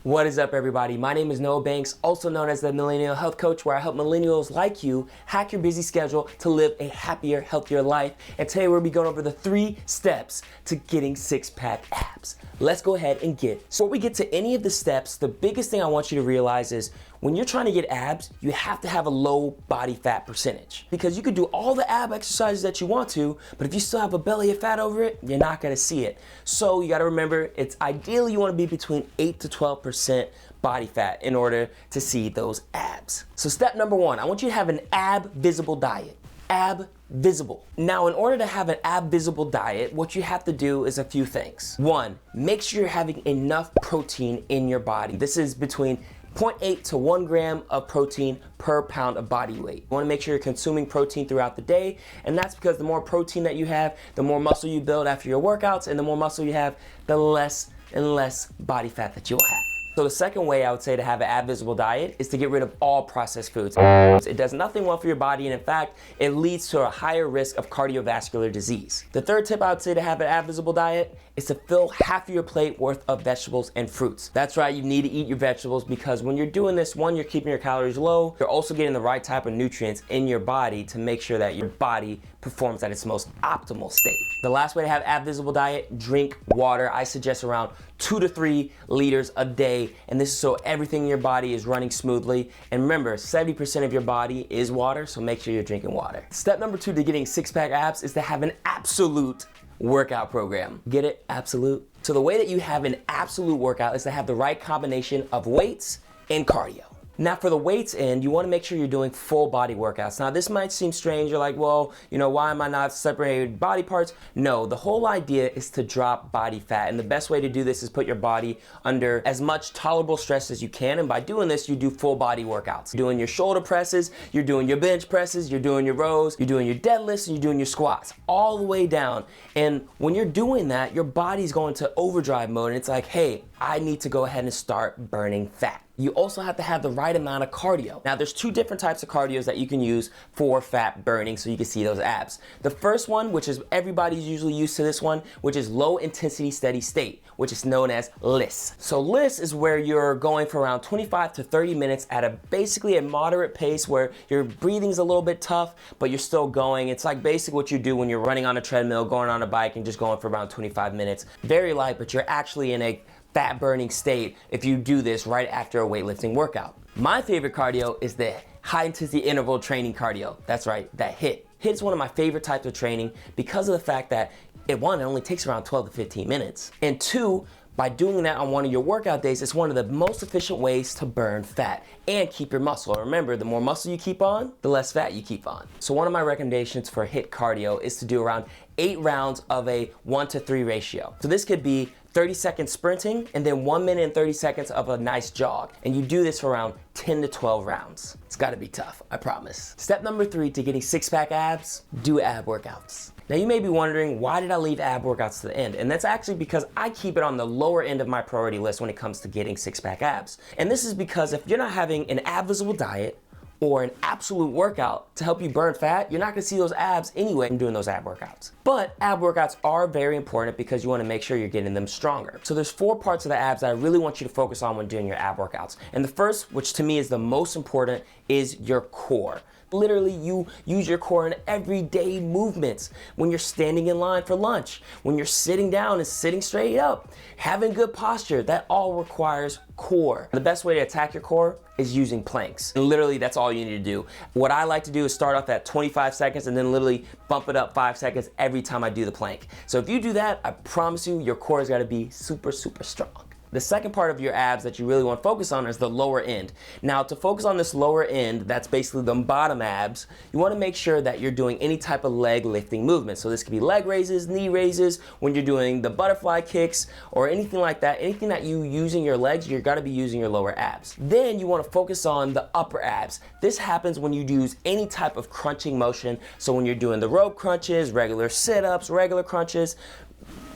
What is up, everybody? My name is Noah Banks, also known as the Millennial Health Coach, where I help millennials like you hack your busy schedule to live a happier, healthier life. And today we'll be going over the 3 steps to getting six-pack abs. Let's go ahead and before we get to any of the steps, the biggest thing I want you to realize is when you're trying to get abs, you have to have a low body fat percentage. Because you could do all the ab exercises that you want to, but if you still have a belly of fat over it, you're not gonna see it. So you gotta remember, it's ideally you wanna be between 8 to 12% body fat in order to see those abs. So step number 1, I want you to have an ab visible diet. Ab visible. Now, in order to have an ab visible diet, what you have to do is a few things. 1, make sure you're having enough protein in your body. This is between 0.8 to 1 gram of protein per pound of body weight. You wanna make sure you're consuming protein throughout the day, and that's because the more protein that you have, the more muscle you build after your workouts, and the more muscle you have, the less and less body fat that you'll have. So the second way I would say to have an ab visible diet is to get rid of all processed foods. It does nothing well for your body, and in fact, it leads to a higher risk of cardiovascular disease. The third tip I would say to have an ab visible diet is to fill half of your plate worth of vegetables and fruits. That's right, you need to eat your vegetables because when you're doing this, 1, you're keeping your calories low, you're also getting the right type of nutrients in your body to make sure that your body performs at its most optimal state. The last way to have ab visible diet, drink water. I suggest around 2 to 3 liters a day, and this is so everything in your body is running smoothly. And remember, 70% of your body is water, so make sure you're drinking water. Step number 2 to getting six-pack abs is to have an absolute workout program. Get it? Absolute? So the way that you have an absolute workout is to have the right combination of weights and cardio. Now for the weights end, you wanna make sure you're doing full body workouts. Now this might seem strange, you're like, well, why am I not separating body parts? No, the whole idea is to drop body fat, and the best way to do this is put your body under as much tolerable stress as you can, and by doing this, you do full body workouts. You're doing your shoulder presses, you're doing your bench presses, you're doing your rows, you're doing your deadlifts, and you're doing your squats, all the way down. And when you're doing that, your body's going to overdrive mode, and it's like, hey, I need to go ahead and start burning fat. You also have to have the right amount of cardio. Now there's 2 different types of cardios that you can use for fat burning so you can see those abs. The first one, which is everybody's usually used to this one, which is low intensity steady state, which is known as LISS. So LISS is where you're going for around 25 to 30 minutes at basically a moderate pace where your breathing's a little bit tough, but you're still going. It's like basically what you do when you're running on a treadmill, going on a bike, and just going for around 25 minutes. Very light, but you're actually in a fat burning state if you do this right after a weightlifting workout. My favorite cardio is the high intensity interval training cardio. That's right, that HIIT. HIIT is one of my favorite types of training because of the fact that it only takes around 12 to 15 minutes. And 2, by doing that on one of your workout days, it's one of the most efficient ways to burn fat and keep your muscle. Remember, the more muscle you keep on, the less fat you keep on. So one of my recommendations for HIIT cardio is to do around 8 rounds of a 1-to-3 ratio. So this could be 30 seconds sprinting and then 1 minute and 30 seconds of a nice jog. And you do this for around 10 to 12 rounds. It's gotta be tough, I promise. Step number 3 to getting six-pack abs, do ab workouts. Now you may be wondering, why did I leave ab workouts to the end? And that's actually because I keep it on the lower end of my priority list when it comes to getting six-pack abs. And this is because if you're not having an ab visible diet or an absolute workout to help you burn fat, you're not gonna see those abs anyway from doing those ab workouts. But ab workouts are very important because you wanna make sure you're getting them stronger. So there's 4 parts of the abs that I really want you to focus on when doing your ab workouts. And the first, which to me is the most important, is your core. Literally, you use your core in everyday movements. When you're standing in line for lunch, when you're sitting down and sitting straight up, having good posture, that all requires core. The best way to attack your core is using planks. And literally, that's all you need to do. What I like to do is start off at 25 seconds and then literally bump it up 5 seconds every time I do the plank. So if you do that, I promise you, your core has gotta be super, super strong. The second part of your abs that you really want to focus on is the lower end. Now, to focus on this lower end, that's basically the bottom abs, you want to make sure that you're doing any type of leg lifting movement. So this could be leg raises, knee raises, when you're doing the butterfly kicks or anything like that. Anything that you using your legs, you're got to be using your lower abs. Then you want to focus on the upper abs. This happens when you use any type of crunching motion. So when you're doing the rope crunches, regular sit-ups, regular crunches,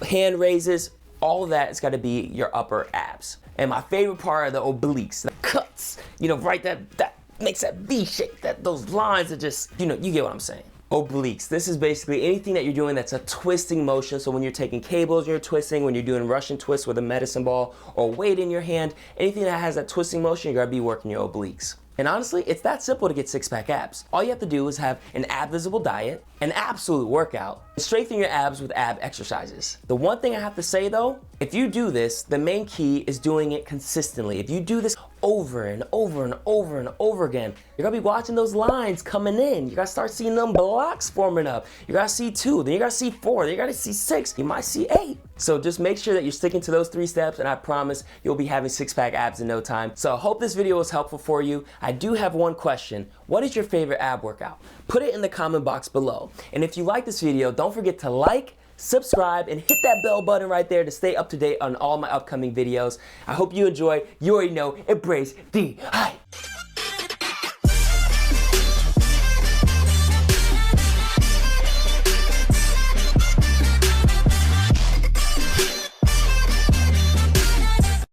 hand raises, all of that is got to be your upper abs. And my favorite part are the obliques, the cuts, right, that makes that V shape, those lines are just, you get what I'm saying. Obliques. This is basically anything that you're doing that's a twisting motion. So when you're taking cables, you're twisting. When you're doing Russian twists with a medicine ball or weight in your hand, anything that has that twisting motion, you gotta be working your obliques. And honestly, it's that simple to get six-pack abs. All you have to do is have an ab-visible diet, an absolute workout, and strengthen your abs with ab exercises. The one thing I have to say though, if you do this, the main key is doing it consistently. If you do this over and over and over and over again, you're gonna be watching those lines coming in. You gotta start seeing them blocks forming up. You gotta see 2, then you gotta see 4, then you gotta see 6, you might see 8. So just make sure that you're sticking to those 3 steps, and I promise you'll be having six-pack abs in no time. So I hope this video was helpful for you. I do have one question. What is your favorite ab workout? Put it in the comment box below. And if you like this video, don't forget to like, subscribe, and hit that bell button right there to stay up to date on all my upcoming videos. I hope you enjoyed. You already know, embrace the hype.